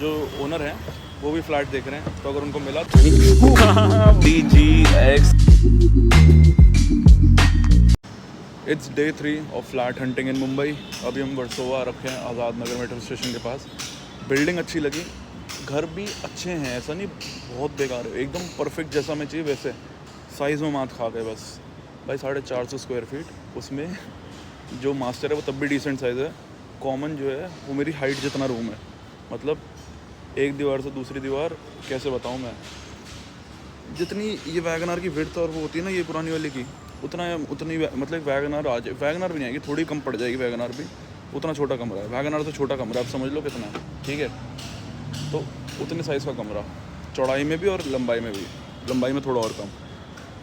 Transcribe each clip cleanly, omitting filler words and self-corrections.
जो ओनर हैं वो भी फ्लैट देख रहे हैं, तो अगर उनको मिला DGX it's day 3 of flat hunting इन मुंबई। अभी हम वर्सोवा रखे हैं आज़ाद नगर मेट्रो स्टेशन के पास। बिल्डिंग अच्छी लगी, घर भी अच्छे हैं, ऐसा नहीं बहुत बेकार है, एकदम परफेक्ट जैसा मैं चाहिए वैसे। साइज़ में मात खा गए बस भाई, 450 स्क्वायर फीट। उसमें जो मास्टर है वो तब भी डिसेंट साइज़ है। कॉमन जो है वो मेरी हाइट जितना रूम है, मतलब एक दीवार से दूसरी दीवार, कैसे बताऊँ मैं, जितनी ये वैगनार की विड्थ और वो होती है ना ये पुरानी वाली की, उतनी मतलब वैगनार आ जाए, वैगनार भी नहीं आएगी, थोड़ी कम पड़ जाएगी वैगनार भी। उतना छोटा कमरा है, वैगनार से छोटा कमरा, आप समझ लो कितना है, ठीक है। तो उतने साइज़ का कमरा, चौड़ाई में भी और लंबाई में भी, लंबाई में थोड़ा और कम,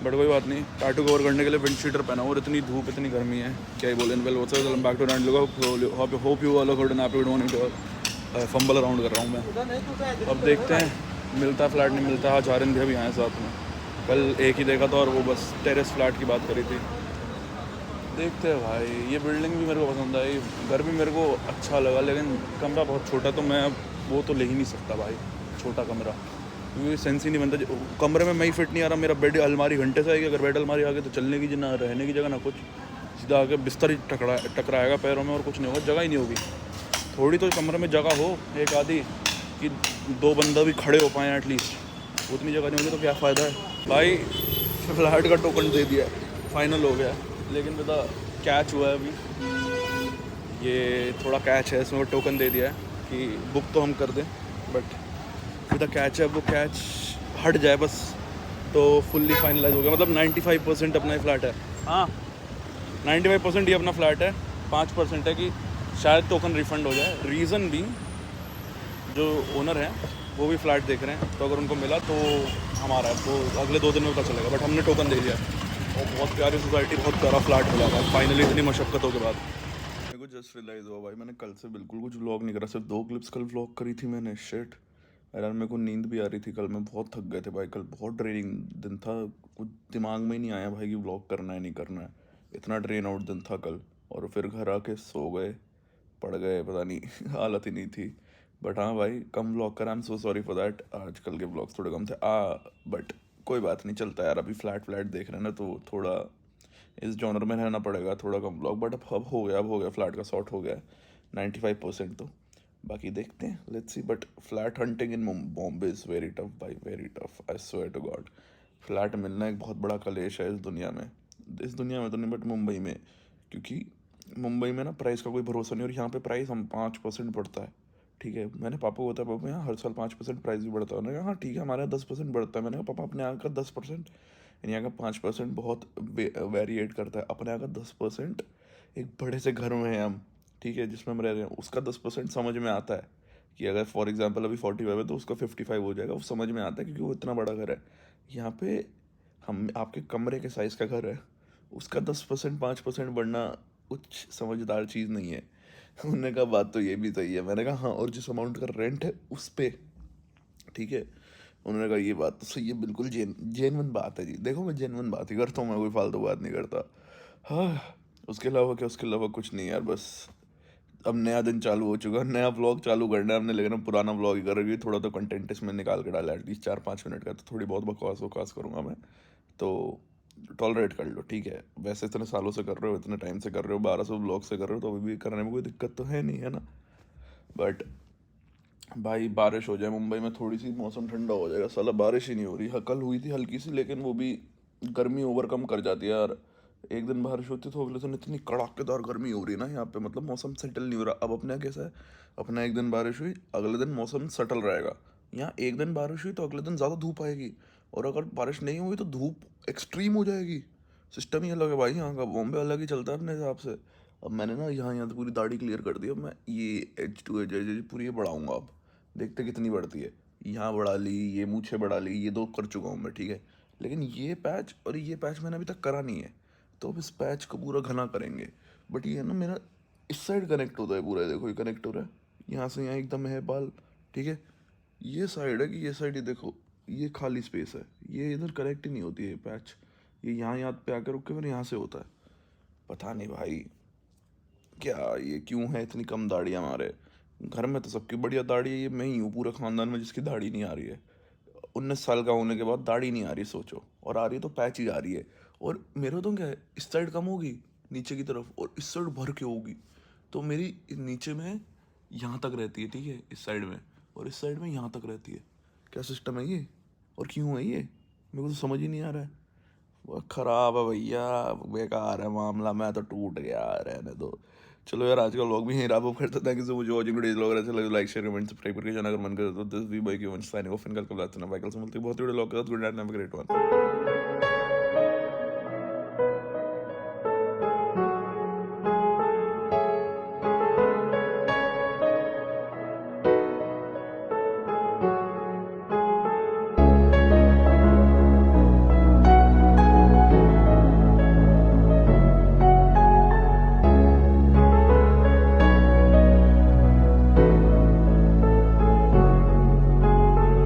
बट कोई बात नहीं। टाटू कवर करने के लिए विंड शीटर पहना और इतनी धूप इतनी गर्मी है, क्या ही बोले। Well back to Rand, hope you all good and happy, good morning. Fumble around कर रहा हूँ मैं। अब देखते हैं मिलता है फ्लैट, नहीं मिलता है। आचार्य भी अभी आए साथ में, कल एक ही देखा था और वो बस टेरेस फ्लैट की बात करी थी। देखते हैं भाई, ये बिल्डिंग भी मेरे को पसंद आई, घर भी मेरे को अच्छा लगा, लेकिन कमरा बहुत छोटा, तो मैं अब वो तो ले ही नहीं सकता भाई, छोटा कमरा, क्योंकि सेंस ही नहीं बनता। कमरे में मैं ही फिट नहीं आ रहा, मेरा बेड अलमारी घंटे से आएगी, अगर बेड अलमारी आ गई तो चलने की ना रहने की जगह ना कुछ, सीधा आके बिस्तर ही टकराएगा पैरों में और कुछ नहीं होगा, जगह ही नहीं होगी। थोड़ी तो कमरे में जगह हो एक आधी कि दो बंदा भी खड़े हो पाएँ एटलीस्ट, उतनी जगह नहीं होगी तो क्या फ़ायदा है भाई। फ्लैट का टोकन दे दिया, फाइनल हो गया, लेकिन बता कैच हुआ है अभी, ये थोड़ा कैच है इसमें, वो टोकन दे दिया है कि बुक तो हम कर दें, बट विद कैच है, वो कैच हट जाए बस तो फुल्ली फाइनलाइज हो गया। मतलब 95% अपना ही फ्लैट है, हाँ 95% ही अपना फ्लैट है, 5% है कि शायद टोकन रिफंड हो जाए। रीज़न भी जो ओनर हैं वो भी फ्लैट देख रहे हैं, तो अगर उनको मिला तो हमारा है, तो अगले 2 दिन में पता चलेगा, बट हमने टोकन दे दिया। और बहुत प्यारी सोसाइटी, बहुत प्यारा फ्लैट मिला था फाइनली इतनी मशक्क़तों के बाद। मेरे को जस्ट रियलाइज़ हुआ भाई, मैंने कल से बिल्कुल कुछ व्लॉग नहीं करा, सिर्फ 2 क्लिप्स कल व्लॉग करी थी मैंने। शिट यार, मेरे को नींद भी आ रही थी कल, मैं बहुत थक गए थे भाई, कल बहुत ड्रेनिंग दिन था, कुछ दिमाग में ही नहीं आया भाई कि व्लॉग करना है नहीं करना है, इतना ड्रेन आउट दिन था कल। और फिर घर आके सो गए, पड़ गए, पता नहीं हालत ही नहीं थी। बट हाँ भाई, कम व्लॉग करा, I am so sorry for that, आजकल के व्लॉग्स थोड़े कम थे बट कोई बात नहीं, चलता है यार, अभी फ्लैट देख रहे हैं ना, तो थोड़ा इस जॉनर में रहना पड़ेगा, थोड़ा कम ब्लॉग, बट अब हो गया फ्लैट का सॉर्ट हो गया 95%। तो बाकी देखते हैं, let's see. But flat hunting in Bombay is very tough भाई, very tough, I swear to god. Flat मिलना एक बहुत बड़ा कलेश है इस दुनिया में तो नहीं, बट मुंबई में, क्योंकि मुंबई में ना प्राइस का कोई भरोसा नहीं, और यहाँ पे प्राइस हम 5% बढ़ता है, ठीक है। मैंने पापा को बताया, पापा यहाँ हर साल 5% प्राइस भी बढ़ता है, उन्होंने कहा हाँ ठीक है, हमारे यहाँ 10% बढ़ता है। मैंने कहा पापा अपने यहाँ का 10%, यहाँ का 5% बहुत वेरिएट करता है, अपने यहाँ का 10% एक बड़े से घर में है हम, ठीक है, जिसमें हम रह रहे हैं, उसका 10% समझ में आता है कि अगर फॉर एग्जांपल अभी 45 है तो उसका 55 हो जाएगा, वो समझ में आता है क्योंकि वो इतना बड़ा घर है। यहाँ पे हम आपके कमरे के साइज़ का घर है, उसका 10% 5% बढ़ना कुछ समझदार चीज़ नहीं है। उन्होंने कहा बात तो ये भी सही है। मैंने कहा हाँ, और जिस अमाउंट का रेंट है उस पे, ठीक है। उन्होंने कहा ये बात तो सही है, बिल्कुल जेनवन बात है जी, देखो मैं जेनवन बात ही करता हूँ, मैं कोई फालतू बात नहीं करता। हाँ, उसके अलावा क्या, उसके अलावा कुछ नहीं यार, बस अब नया दिन चालू हो चुका, नया व्लॉग चालू करना है हमने, लेकिन हम पुराना व्लॉग ही करेंगे, थोड़ा तो कंटेंट इसमें निकाल के डाला एटलीस्ट 4-5 मिनट का, तो थोड़ी बहुत बकवास वकवास करूँगा मैं, तो टॉलरेट कर लो, ठीक है। वैसे इतने सालों से कर रहे हो, इतने टाइम से कर रहे हो, 1200 व्लॉग से कर रहे हो, तो अभी भी करने में कोई दिक्कत तो है नहीं, है ना। बट भाई बारिश हो जाए मुंबई में, थोड़ी सी मौसम ठंडा हो जाएगा, साला बारिश ही नहीं हो रही है। कल हुई थी हल्की सी, लेकिन वो भी गर्मी ओवरकम कर जाती है यार। एक दिन बारिश होती तो अगले दिन इतनी कड़ाकेदार गर्मी हो रही है ना यहाँ पे, मतलब मौसम सेटल नहीं हो रहा। अब अपने यहाँ कैसा है, अपना एक दिन बारिश हुई, अगले दिन मौसम सेटल रहेगा। यहाँ एक दिन बारिश हुई तो अगले दिन ज़्यादा धूप आएगी, और अगर बारिश नहीं हुई तो धूप एक्सट्रीम हो जाएगी। सिस्टम ही अलग है भाई, यहाँ का बॉम्बे अलग ही चलता है अपने हिसाब से। अब मैंने ना यहाँ तो पूरी दाढ़ी क्लियर कर दी, अब मैं ये एज टू एज पूरी ये बढ़ाऊंगा अब, देखते कितनी बढ़ती है। यहाँ बढ़ा ली, ये मूछें बढ़ा ली, ये 2 कर चुका हूँ मैं, ठीक है। लेकिन ये पैच और ये पैच मैंने अभी तक करा नहीं है, तो अब इस पैच को पूरा घना करेंगे। बट ये है ना, मेरा इस साइड कनेक्ट होता है पूरा, देखो ये कनेक्ट हो रहा है, यहाँ से यहाँ एकदम है बाल, ठीक है। ये साइड है कि ये साइड, ये देखो ये खाली स्पेस है, ये इधर कनेक्ट ही नहीं होती है पैच, ये यहाँ पे आकर रुक के फिर यहाँ से होता है। पता नहीं भाई क्या ये क्यों है इतनी कम दाढ़ी हमारे, घर में तो सबकी बढ़िया दाढ़ी है, ये मैं ही हूँ पूरे ख़ानदान में जिसकी दाढ़ी नहीं आ रही है। 19 साल का होने के बाद दाढ़ी नहीं आ रही, सोचो, और आ रही है तो पैच ही आ रही है। और मेरा तो क्या है, इस साइड कम होगी नीचे की तरफ, और इस साइड भर के होगी। तो मेरी नीचे में यहाँ तक रहती है, ठीक है, इस साइड में, और इस साइड में यहाँ तक रहती है। क्या सिस्टम है ये, और क्यों है ये, मेरे को तो समझ ही नहीं आ रहा है। वो ख़राब है भैया, बेकार है मामला, मैं तो टूट गया, रहने दो। चलो यार, आज का व्लॉग भी यहीं रैप अप करते, thank you so much watching video. लोग अच्छा लगे लाइक शेयर कमेंट सब्सक्राइब करके जाना, अगर मन करे तो दिस वी बाय की वंश साइनिंग ऑफ, इन कल से मिलते हैं, बहुत वीडियो व्लॉग के साथ। Good night, have a great one.